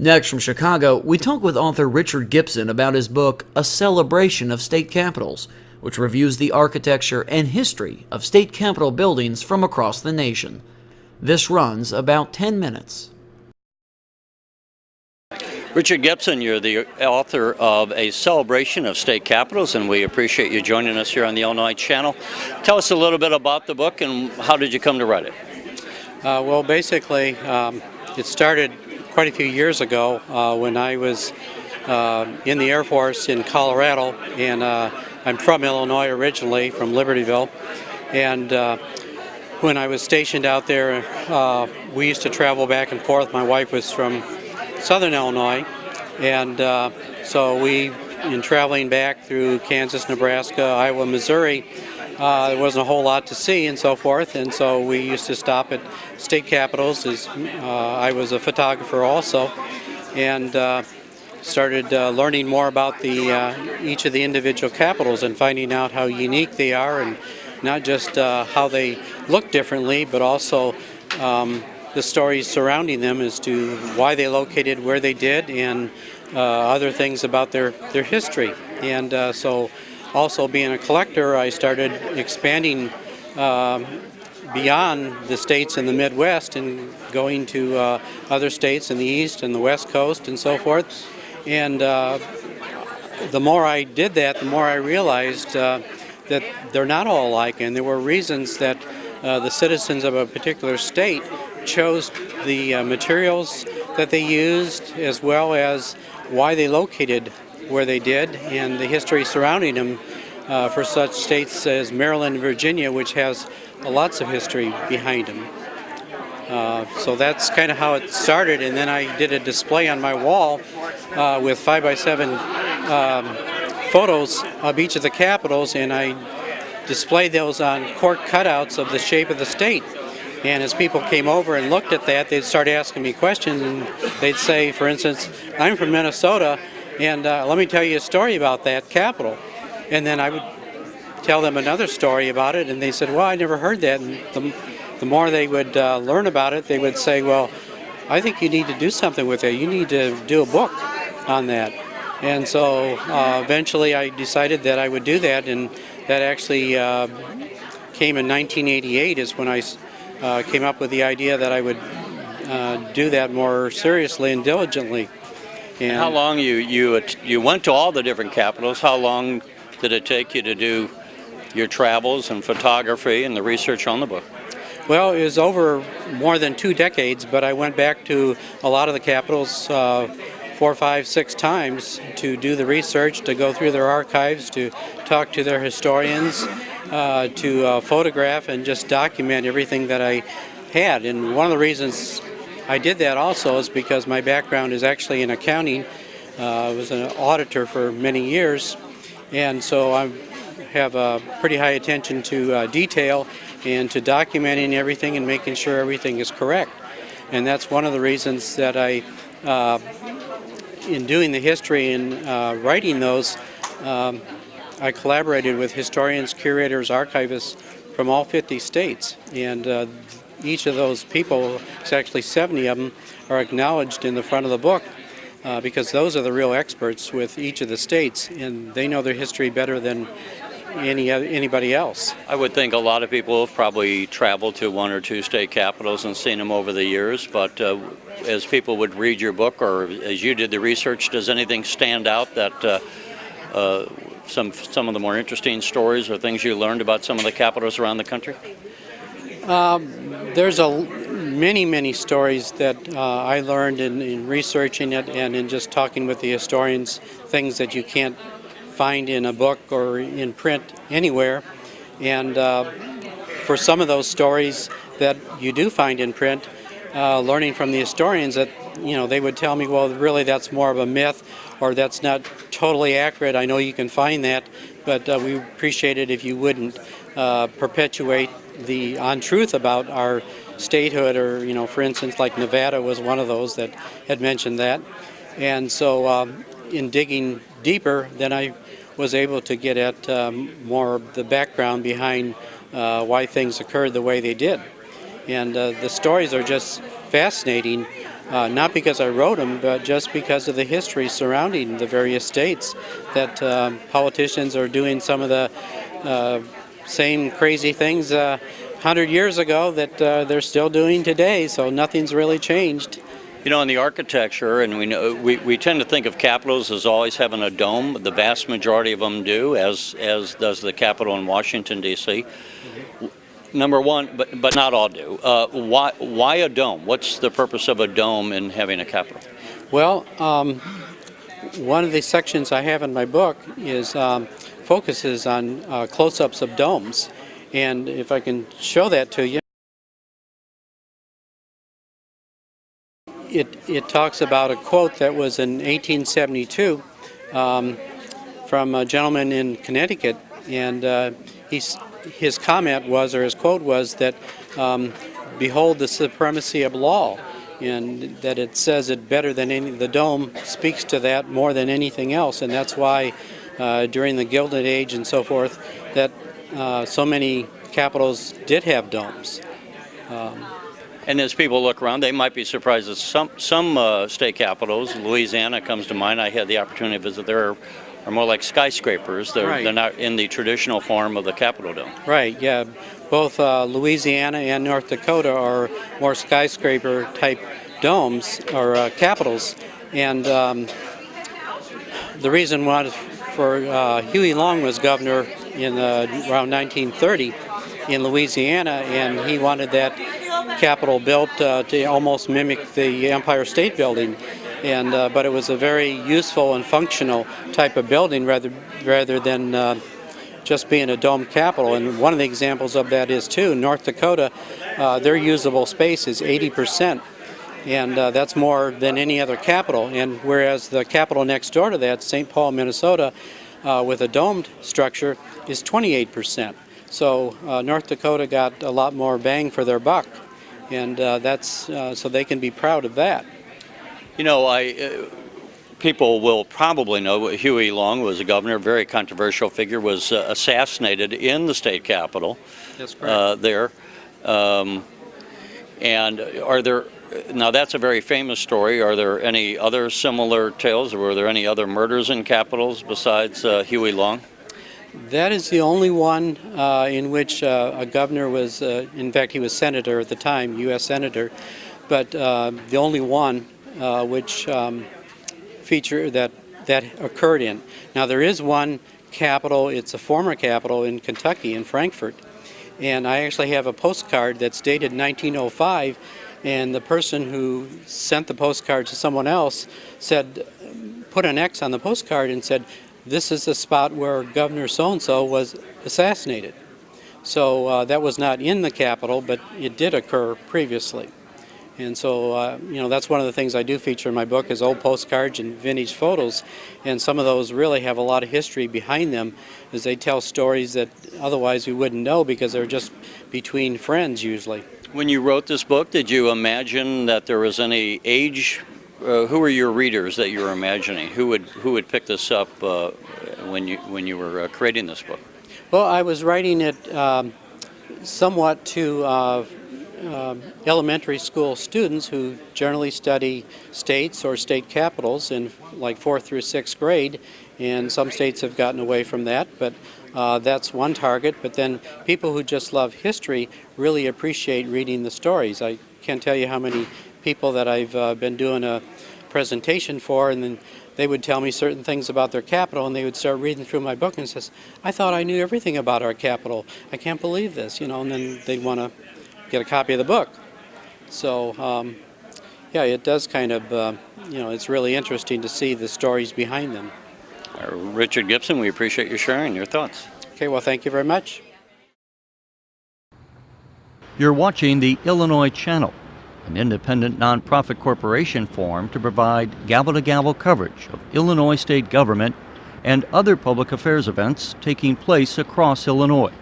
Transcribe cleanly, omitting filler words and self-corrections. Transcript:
Next, from Chicago, we talk with author Richard Gibson about his book, A Celebration of State Capitals, which reviews the architecture and history of state capitol buildings from across the nation. This runs about 10 minutes. Richard Gibson, you're the author of A Celebration of State Capitals, and we appreciate you joining us here on the Illinois Channel. Tell us a little bit about the book and how did you come to write it? Well, basically, it started quite a few years ago when I was in the Air Force in Colorado, and I'm from Illinois originally, from Libertyville, and when I was stationed out there, we used to travel back and forth. My wife was from Southern Illinois, and so we, in traveling back through Kansas, Nebraska, Iowa, Missouri, there wasn't a whole lot to see and so forth, and so we used to stop at state capitals. I was a photographer also, and started learning more about each of the individual capitals and finding out how unique they are, and not just how they look differently, but also the stories surrounding them as to why they located where they did, and other things about their history. And so also being a collector, I started expanding beyond the states in the Midwest and going to other states in the East and the West Coast and so forth. And the more I did that, the more I realized that they're not all alike, and there were reasons that the citizens of a particular state chose the materials that they used, as well as why they located where they did, and the history surrounding them for such states as Maryland and Virginia, which has lots of history behind them. So that's kind of how it started, and then I did a display on my wall with 5x7 photos of each of the capitals, and I displayed those on cork cutouts of the shape of the state. And as people came over and looked at that, they'd start asking me questions, and they'd say, for instance, I'm from Minnesota, and let me tell you a story about that capital. And then I would tell them another story about it, and they said, well, I never heard that. And the more they would learn about it, they would say, well, I think you need to do something with it. You need to do a book on that. And so eventually I decided that I would do that, and that actually came in 1988 is when I came up with the idea that I would do that more seriously and diligently. And how long you went to all the different capitals? How long did it take you to do your travels and photography and the research on the book? Well, it was over more than 2 decades, but I went back to a lot of the capitals 4, 5, 6 times to do the research, to go through their archives, to talk to their historians, to photograph and just document everything that I had. And one of the reasons I did that also is because my background is actually in accounting. I was an auditor for many years, and so I have a pretty high attention to detail and to documenting everything and making sure everything is correct. And that's one of the reasons that I, in doing the history and writing those, I collaborated with historians, curators, archivists from all 50 states, and each of those people, it's actually 70 of them, are acknowledged in the front of the book because those are the real experts with each of the states, and they know their history better than anybody else. I would think a lot of people have probably traveled to 1 or 2 state capitals and seen them over the years, but as people would read your book, or as you did the research, does anything stand out that some of the more interesting stories or things you learned about some of the capitals around the country? There's many stories that I learned in researching it and in just talking with the historians, things that you can't find in a book or in print anywhere. And for some of those stories that you do find in print, learning from the historians that, they would tell me, well, really that's more of a myth, or that's not totally accurate. I know you can find that, but we appreciate it if you wouldn't perpetuate the untruth about our statehood, or, for instance, like Nevada was one of those that had mentioned that. And so in digging deeper, then I was able to get at more of the background behind why things occurred the way they did. And the stories are just fascinating not because I wrote them, but just because of the history surrounding the various states, that politicians are doing some of the same crazy things 100 years ago that they're still doing today, so nothing's really changed. You know, in the architecture, and we tend to think of capitals as always having a dome. The vast majority of them do, as does the Capitol in Washington, D.C. Number one, but not all do. Why a dome? What's the purpose of a dome in having a capitol? Well, one of the sections I have in my book is focuses on close-ups of domes, and if I can show that to you. It talks about a quote that was in 1872 from a gentleman in Connecticut, and his comment was, or his quote was, that behold the supremacy of law, and that it says it better than any. The dome speaks to that more than anything else, and that's why during the Gilded Age and so forth that so many capitals did have domes. And as people look around, they might be surprised that some state capitals, Louisiana comes to mind. I had the opportunity to visit there, are more like skyscrapers. They're not in the traditional form of the Capitol dome. Right, yeah. Both Louisiana and North Dakota are more skyscraper type domes or capitals. And the reason was for Huey Long was governor in around 1930 in Louisiana, and he wanted that Capitol built to almost mimic the Empire State Building, and but it was a very useful and functional type of building rather than just being a domed capitol. And one of the examples of that is too North Dakota. Their usable space is 80%, and that's more than any other capital. And whereas the capital next door to that, St. Paul, Minnesota, with a domed structure, is 28%. So North Dakota got a lot more bang for their buck, and that's so they can be proud of that. You know, people will probably know Huey Long was a governor, very controversial figure, was assassinated in the state capitol. That's correct. There. And are there, now that's a very famous story, are there any other similar tales, or were there any other murders in capitals besides Huey Long? That is the only one in which a governor was, in fact he was senator at the time, U.S. senator, but the only one which feature that occurred in. Now there is one capital, it's a former capital in Kentucky, in Frankfort, and I actually have a postcard that's dated 1905, and the person who sent the postcard to someone else said, put an X on the postcard and said, this is the spot where Governor so-and-so was assassinated. So that was not in the Capitol, but it did occur previously. And so, you know, that's one of the things I do feature in my book is old postcards and vintage photos. And some of those really have a lot of history behind them, as they tell stories that otherwise we wouldn't know because they're just between friends usually. When you wrote this book, did you imagine that there was any age? Who were your readers that you were imagining? Who would pick this up when you were creating this book? Well, I was writing it somewhat to elementary school students who generally study states or state capitals in like 4th through 6th grade, and some states have gotten away from that, but that's one target. But then people who just love history really appreciate reading the stories. I can't tell you how many people that I've been doing a presentation for, and then they would tell me certain things about their capital, and they would start reading through my book and says, I thought I knew everything about our capital. I can't believe this, you know, and then they'd want to get a copy of the book. So, yeah, it does kind of, you know, it's really interesting to see the stories behind them. Richard Gibson, we appreciate you sharing your thoughts. Okay, well, thank you very much. You're watching the Illinois Channel, an independent nonprofit corporation formed to provide gavel-to-gavel coverage of Illinois state government and other public affairs events taking place across Illinois.